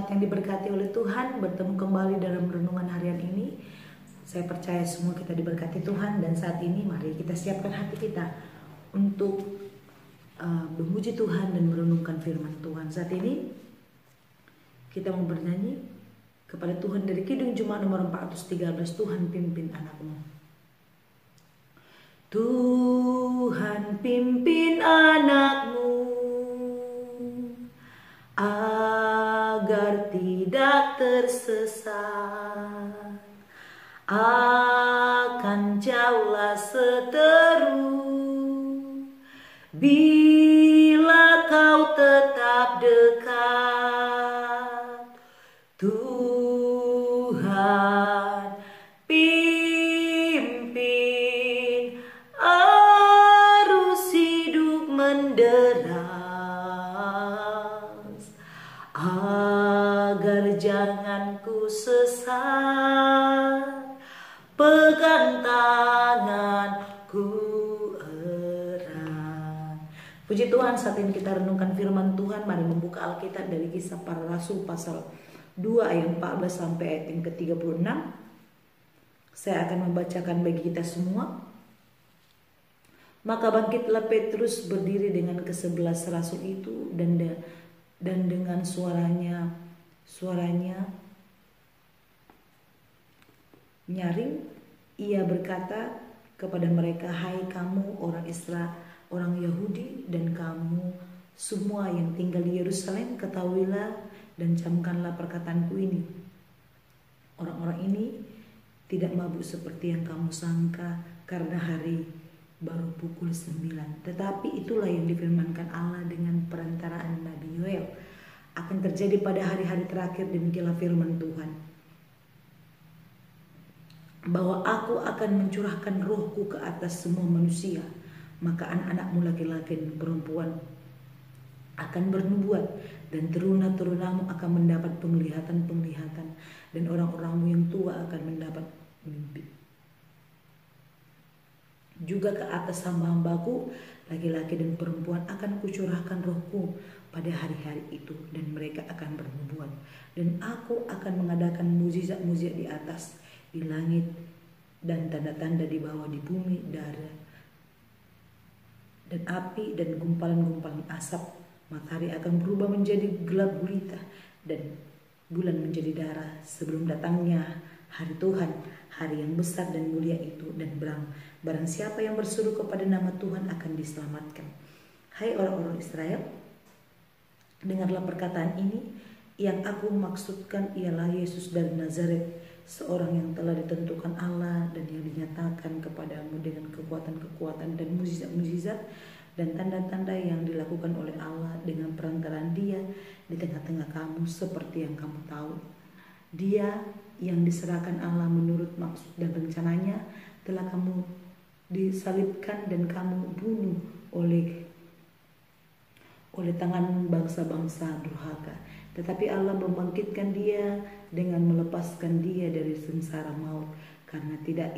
jemaat yang diberkati oleh Tuhan, bertemu kembali dalam renungan harian ini. Saya percaya semua kita diberkati Tuhan, dan saat ini mari kita siapkan hati kita untuk memuji Tuhan dan merenungkan firman Tuhan. Saat ini kita mau bernyanyi kepada Tuhan dari Kidung Jemaat nomor 413, Tuhan pimpin anakmu. Tuhan pimpin anakmu agar tidak tersesat, akan jauhlah seteru bila kau tetap dekat. Tuhan pimpin arus hidup menderas, agar jangan ku sesat, pegang tanganku erat. Puji Tuhan, saat ini kita renungkan firman Tuhan. Mari membuka Alkitab dari Kisah Para Rasul pasal 2 ayat 14 sampai ayat yang ke-36. Saya akan membacakan bagi kita semua. Maka bangkitlah Petrus berdiri dengan ke-11 rasul itu, dan dengan suaranya nyaring, ia berkata kepada mereka, "Hai kamu orang Israel, orang Yahudi, dan kamu semua yang tinggal di Yerusalem, ketahuilah dan camkanlah perkataanku ini. Orang-orang ini tidak mabuk seperti yang kamu sangka, karena hari baru pukul 9. Tetapi itulah yang difirmankan Allah dengan perantaraan Nabi Yoel akan terjadi pada hari-hari terakhir. Demikianlah firman Tuhan, bahwa aku akan mencurahkan rohku ke atas semua manusia, maka anak-anakmu laki-laki dan perempuan akan bernubuat, dan teruna-terunamu akan mendapat penglihatan-penglihatan, dan orang-orangmu yang tua akan mendapat mimpi. Juga ke atas hamba-hambaku laki-laki dan perempuan akan kucurahkan rohku pada hari-hari itu, dan mereka akan bernubuat. Dan aku akan mengadakan mujizat-mujizat di atas, di langit, dan tanda-tanda di bawah di bumi, darah dan api dan gumpalan-gumpalan asap. Matahari akan berubah menjadi gelap gulita, dan bulan menjadi darah, sebelum datangnya hari Tuhan, hari yang besar dan mulia itu. Dan barang siapa yang berseru kepada nama Tuhan akan diselamatkan. Hai orang-orang Israel, dengarlah perkataan ini. Yang aku maksudkan ialah Yesus dari Nazaret, seorang yang telah ditentukan Allah dan yang dinyatakan kepadamu dengan kekuatan-kekuatan dan mukjizat dan tanda-tanda yang dilakukan oleh Allah dengan perantaraan Dia di tengah-tengah kamu, seperti yang kamu tahu. Dia yang diserahkan Allah menurut maksud dan rencananya telah kamu disalibkan dan kamu bunuh oleh tangan bangsa-bangsa durhaka. Tetapi Allah membangkitkan Dia dengan melepaskan Dia dari sengsara maut, karena tidak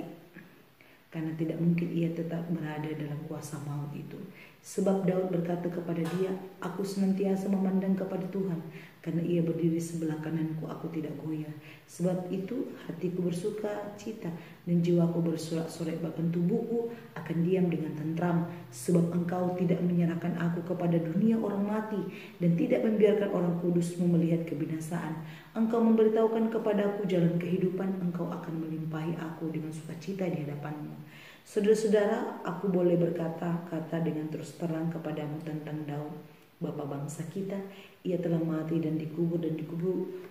mungkin Ia tetap berada dalam kuasa maut itu. Sebab Daud berkata kepada Dia, aku senantiasa memandang kepada Tuhan, karena Ia berdiri sebelah kananku, aku tidak goyah. Sebab itu hatiku bersuka cita dan jiwaku bersorak-sorai, bahkan tubuhku akan diam dengan tentram. Sebab Engkau tidak menyerahkan aku kepada dunia orang mati, dan tidak membiarkan orang kudus-Mu melihat kebinasaan. Engkau memberitahukan kepadaku jalan kehidupan, Engkau akan melimpahi aku dengan sukacita di hadapan-Mu. Saudara-saudara, aku boleh berkata-kata dengan terus terang kepadamu tentang Daud, bapa bangsa kita. Ia telah mati dan dikubur, dan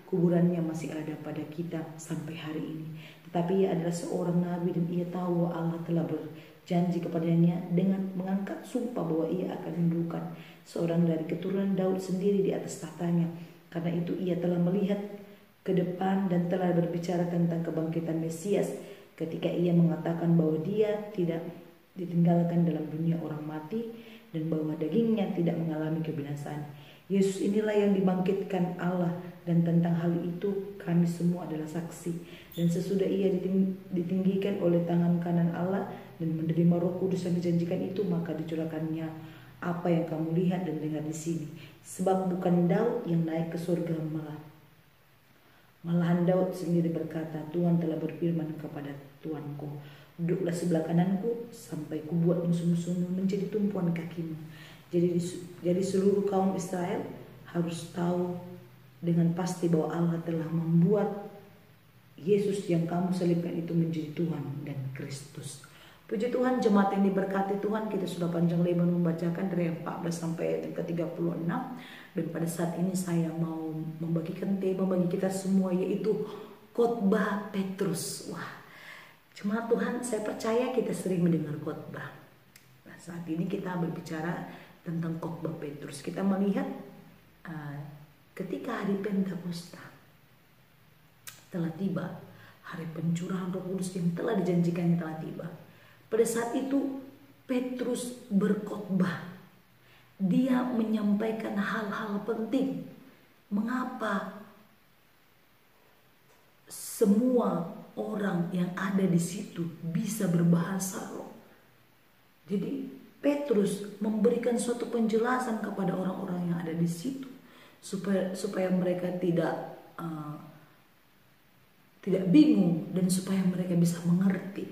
kuburannya masih ada pada kita sampai hari ini. Tetapi ia adalah seorang nabi, dan ia tahu bahwa Allah telah berjanji kepadanya dengan mengangkat sumpah bahwa ia akan menundukkan seorang dari keturunan Daud sendiri di atas tahtanya. Karena itu ia telah melihat ke depan dan telah berbicara tentang kebangkitan Mesias, ketika ia mengatakan bahwa Dia tidak ditinggalkan dalam dunia orang mati, dan bahwa dagingnya tidak mengalami kebinasaan. Yesus inilah yang dibangkitkan Allah, dan tentang hal itu kami semua adalah saksi. Dan sesudah Ia ditinggikan oleh tangan kanan Allah dan menerima Roh Kudus yang dijanjikan itu, maka dicurahkannya apa yang kamu lihat dan dengar di sini. Sebab bukan Daud yang naik ke surga, malah Malahan Daud sendiri berkata, Tuhan telah berfirman kepada Tuanku, duduklah sebelah kananku sampai kubuat musuh-musuhmu menjadi tumpuan kakimu. Jadi seluruh kaum Israel harus tahu dengan pasti bahwa Allah telah membuat Yesus yang kamu salibkan itu menjadi Tuhan dan Kristus. Puji Tuhan, jemaat yang diberkati Tuhan, kita sudah panjang lebar membacakan dari 14 sampai ayat ke-36. Dan pada saat ini saya mau membagikan tema bagi kita semua, yaitu khotbah Petrus. Wah, jemaat Tuhan, saya percaya kita sering mendengar khotbah. Nah, saat ini kita berbicara tentang khotbah Petrus. Kita melihat ketika hari Pentakosta telah tiba, hari pencurahan Roh Kudus yang telah dijanjikannya telah tiba. Pada saat itu Petrus berkhotbah. Dia menyampaikan hal-hal penting. Mengapa semua orang yang ada di situ bisa berbahasa roh? Jadi Petrus memberikan suatu penjelasan kepada orang-orang yang ada di situ supaya mereka tidak bingung dan supaya mereka bisa mengerti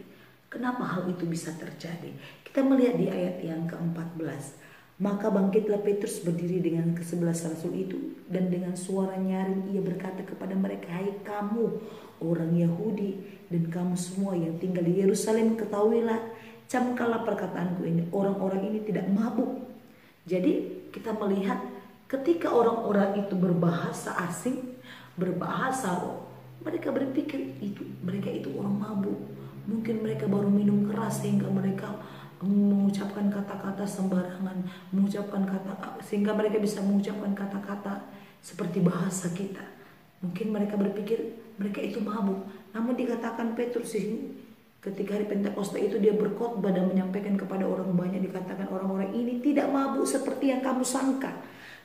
kenapa hal itu bisa terjadi. Kita melihat di ayat yang ke-14. Maka bangkitlah Petrus berdiri dengan ke-11 rasul itu, dan dengan suara nyaring ia berkata kepada mereka, hai kamu orang Yahudi dan kamu semua yang tinggal di Yerusalem, ketahuilah, camkanlah perkataanku ini, orang-orang ini tidak mabuk. Jadi kita melihat ketika orang-orang itu berbahasa asing, berbahasa roh, mereka berpikir mereka itu orang mabuk. Mungkin mereka baru minum keras sehingga mereka mengucapkan kata-kata sembarangan, sehingga mereka bisa mengucapkan kata-kata seperti bahasa kita. Mungkin mereka berpikir mereka itu mabuk. Namun dikatakan Petrus ini ketika hari Pentakosta itu dia berkhotbah dan menyampaikan kepada orang banyak, dikatakan orang-orang ini tidak mabuk seperti yang kamu sangka,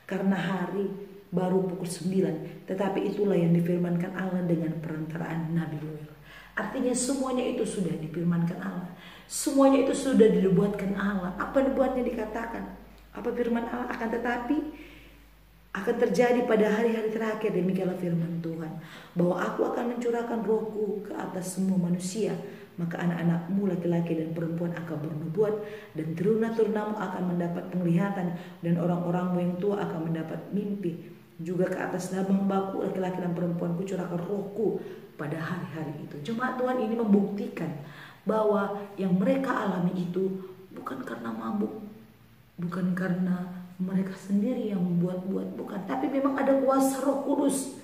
karena hari baru pukul 9, tetapi itulah yang difirmankan Allah dengan perantaraan Nabi Yoel. Artinya semuanya itu sudah difirmankan Allah. Semuanya itu sudah dibuatkan Allah. Apa dibuatnya dikatakan? Apa firman Allah? Akan tetapi akan terjadi pada hari-hari terakhir, demikianlah firman Tuhan, bahwa aku akan mencurahkan rohku ke atas semua manusia. Maka anak-anakmu laki-laki dan perempuan akan bernubuat, dan teruna-terunamu akan mendapat penglihatan, dan orang-orangmu yang tua akan mendapat mimpi. Juga ke atas hambaku laki-laki dan perempuan kucurahkan rohku pada hari-hari itu. Jemaat Tuhan, ini membuktikan bahwa yang mereka alami itu bukan karena mabuk, bukan karena mereka sendiri yang membuat-buat, bukan, tapi memang ada kuasa Roh Kudus.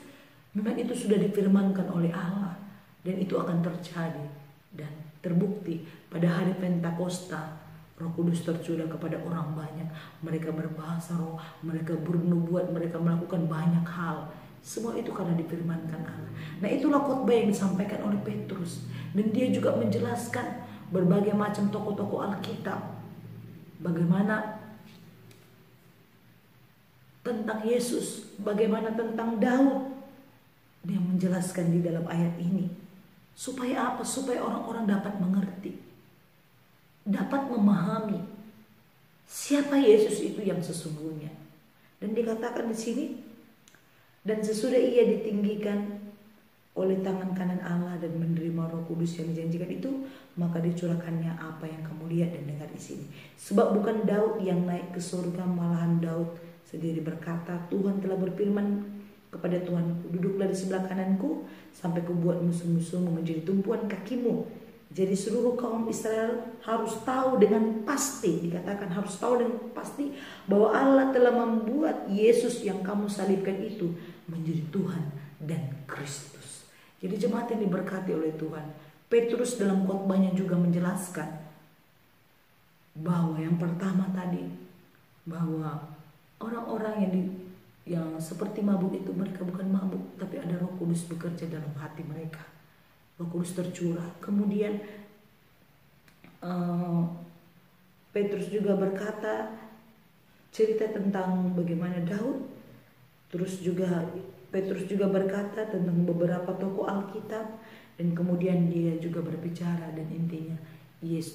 Memang itu sudah difirmankan oleh Allah, dan itu akan terjadi dan terbukti pada hari Pentakosta. Roh Kudus tercurah kepada orang banyak. Mereka berbahasa roh, mereka bernubuat, mereka melakukan banyak hal. Semua itu karena difirmankan Allah. Nah, itulah khotbah yang disampaikan oleh Petrus. Dan dia juga menjelaskan berbagai macam tokoh-tokoh Alkitab. Bagaimana tentang Yesus, bagaimana tentang Daud. Dia menjelaskan di dalam ayat ini. Supaya apa? Supaya orang-orang dapat mengerti, dapat memahami siapa Yesus itu yang sesungguhnya. Dan dikatakan di sini, dan sesudah ia ditinggikan oleh tangan kanan Allah dan menerima Roh Kudus yang dijanjikan itu, maka dicurahkannya apa yang kamu lihat dan dengar di sini. Sebab bukan Daud yang naik ke surga, malahan Daud sendiri berkata, Tuhan telah berfirman kepada Tuhanku, duduklah di sebelah kananku sampai kubuat musuh-musuhmu menjadi tumpuan kakimu. Jadi seluruh kaum Israel harus tahu dengan pasti, dikatakan harus tahu dengan pasti bahwa Allah telah membuat Yesus yang kamu salibkan itu menjadi Tuhan dan Kristus. Jadi jemaat yang diberkati oleh Tuhan, Petrus dalam khotbahnya juga menjelaskan bahwa yang pertama tadi, bahwa orang-orang yang seperti mabuk itu, mereka bukan mabuk, tapi ada Roh Kudus bekerja dalam hati mereka. Roh Kudus tercurah. Kemudian Petrus juga berkata cerita tentang bagaimana Daud. Terus juga Petrus juga berkata tentang beberapa tokoh Alkitab, dan kemudian dia juga berbicara dan intinya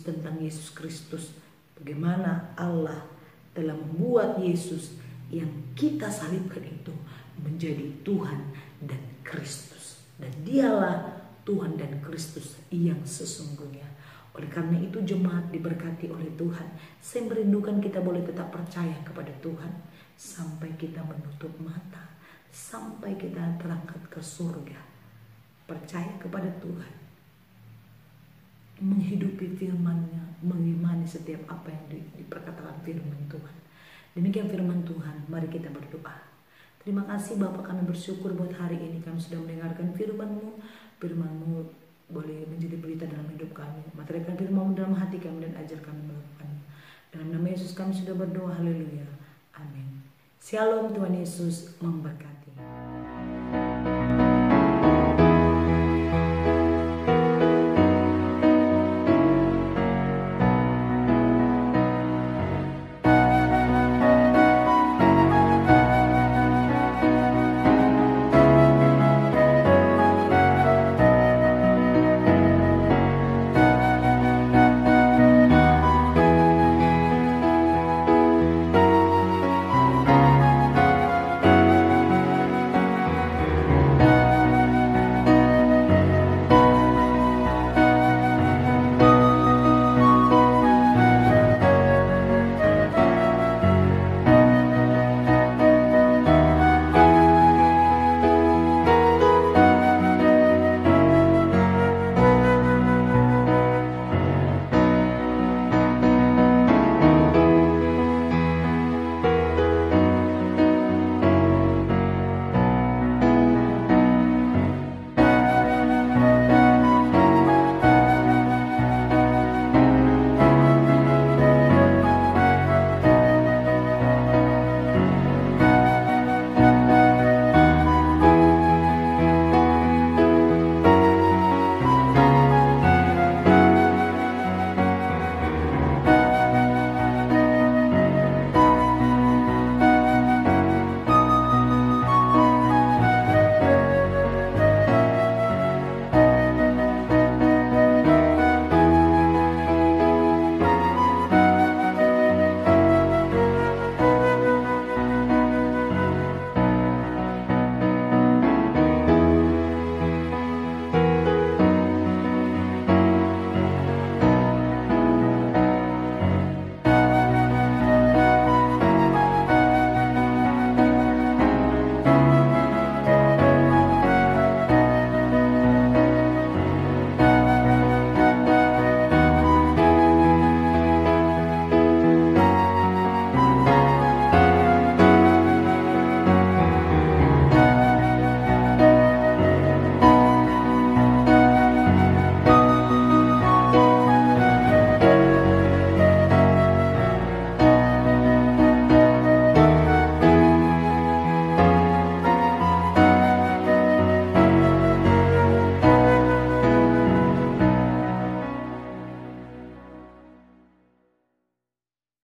tentang Yesus Kristus. Bagaimana Allah telah membuat Yesus yang kita salibkan itu menjadi Tuhan dan Kristus. dan dialah Tuhan dan Kristus yang sesungguhnya. Oleh karena itu jemaat diberkati oleh Tuhan. Saya merindukan kita boleh tetap percaya kepada Tuhan sampai kita menutup mata, sampai kita terangkat ke surga. Percaya kepada Tuhan, menghidupi firman-Nya, mengimani setiap apa yang diperkatakan firman Tuhan. Demikian firman Tuhan, mari kita berdoa. Terima kasih Bapa, kami bersyukur buat hari ini kami sudah mendengarkan firman-Mu. Firman-Mu boleh menjadi berita dalam hidup kami. Materikan firman-Mu dalam hati kami dan ajar kami melakukannya. Dalam nama Yesus kami sudah berdoa, haleluya, amin. Shalom, Tuhan Yesus memberkati.